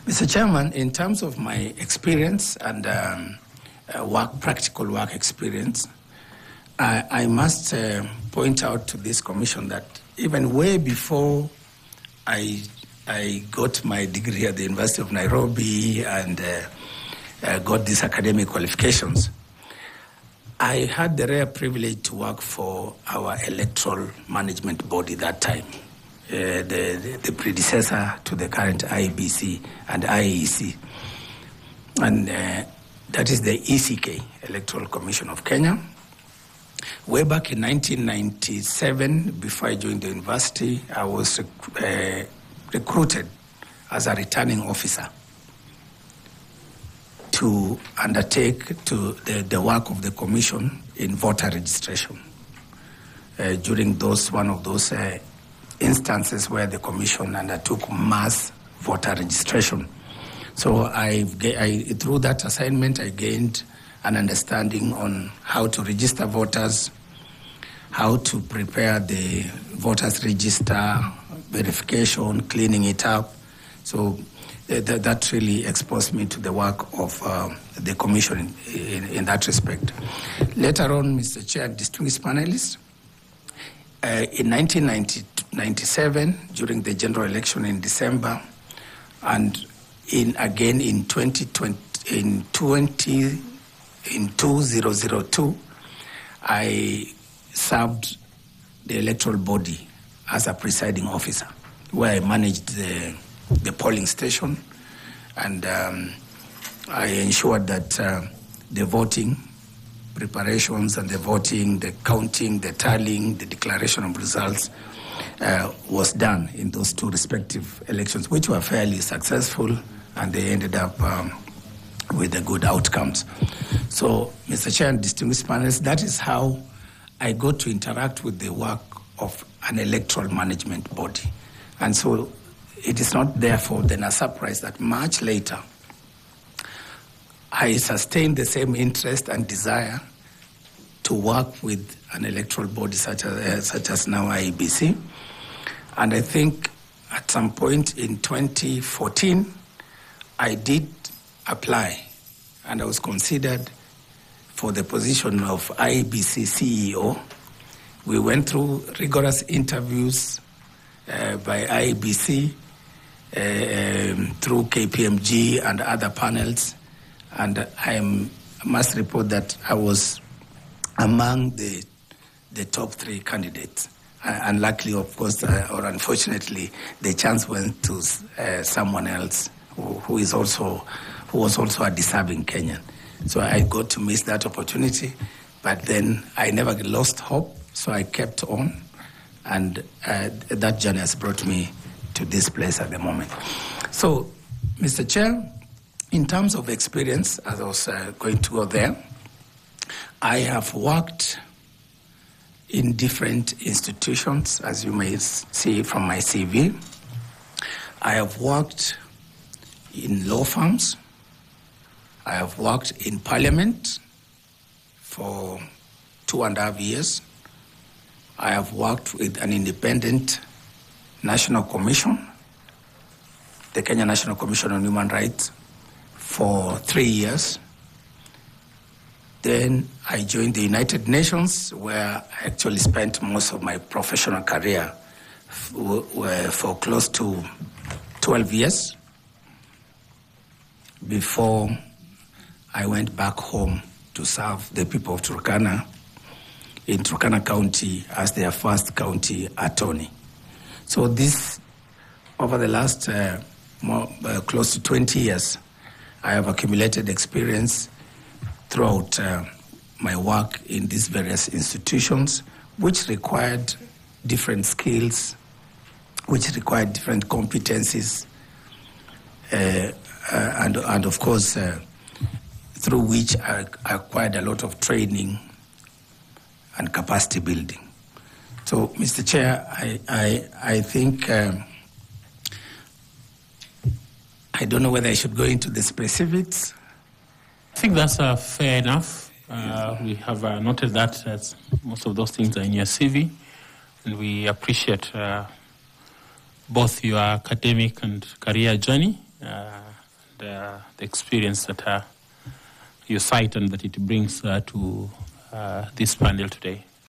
Mr. Chairman, in terms of my experience and practical work experience, I must point out to this commission that even way before I got my degree at the University of Nairobi and got these academic qualifications, I had the rare privilege to work for our electoral management body that time, the predecessor to the current IEBC and IEC. And that is the ECK, Electoral Commission of Kenya. Way back in 1997, before I joined the university, I was recruited as a returning officer to undertake the work of the commission in voter registration during one of those instances where the commission undertook mass voter registration. So through that assignment, I gained an understanding on how to register voters, how to prepare the voters register, verification, cleaning it up. So that really exposed me to the work of the commission in that respect. Later on, Mr. Chair, distinguished panelists, in 1997, during the general election in December, and again in 2002, I served the electoral body as a presiding officer, where I managed the polling station, and I ensured that the voting preparations and the voting, the counting, the tallying, the declaration of results was done in those two respective elections, which were fairly successful, and they ended up with the good outcomes. So, Mr. Chair and distinguished panelists, that is how I got to interact with the work of an electoral management body. And so it is not therefore then a surprise that much later I sustained the same interest and desire to work with an electoral body such as now IEBC. And I think at some point in 2014, I did apply, and I was considered for the position of IEBC CEO. We went through rigorous interviews by IEBC through KPMG and other panels, and I must report that I was among the top three candidates. Unluckily, of course, or unfortunately, the chance went to someone else who was also a deserving Kenyan. So I got to miss that opportunity, but then I never lost hope, so I kept on, and that journey has brought me to this place at the moment. So, Mr. Chair, in terms of experience, as I was going to go there, I have worked in different institutions, as you may see from my CV. I have worked in law firms. I have worked in Parliament for 2.5 years. I have worked with an independent national commission, the Kenya National Commission on Human Rights, for 3 years. Then I joined the United Nations, where I actually spent most of my professional career for close to 12 years before I went back home to serve the people of Turkana in Turkana County as their first county attorney. So this, over the last close to 20 years, I have accumulated experience throughout my work in these various institutions, which required different skills, which required different competencies, and of course, through which I acquired a lot of training and capacity building. So, Mr. Chair, I think, I don't know whether I should go into the specifics. I think that's fair enough. We have noted that most of those things are in your CV, and we appreciate both your academic and career journey. the experience that you cite and that it brings to this panel today.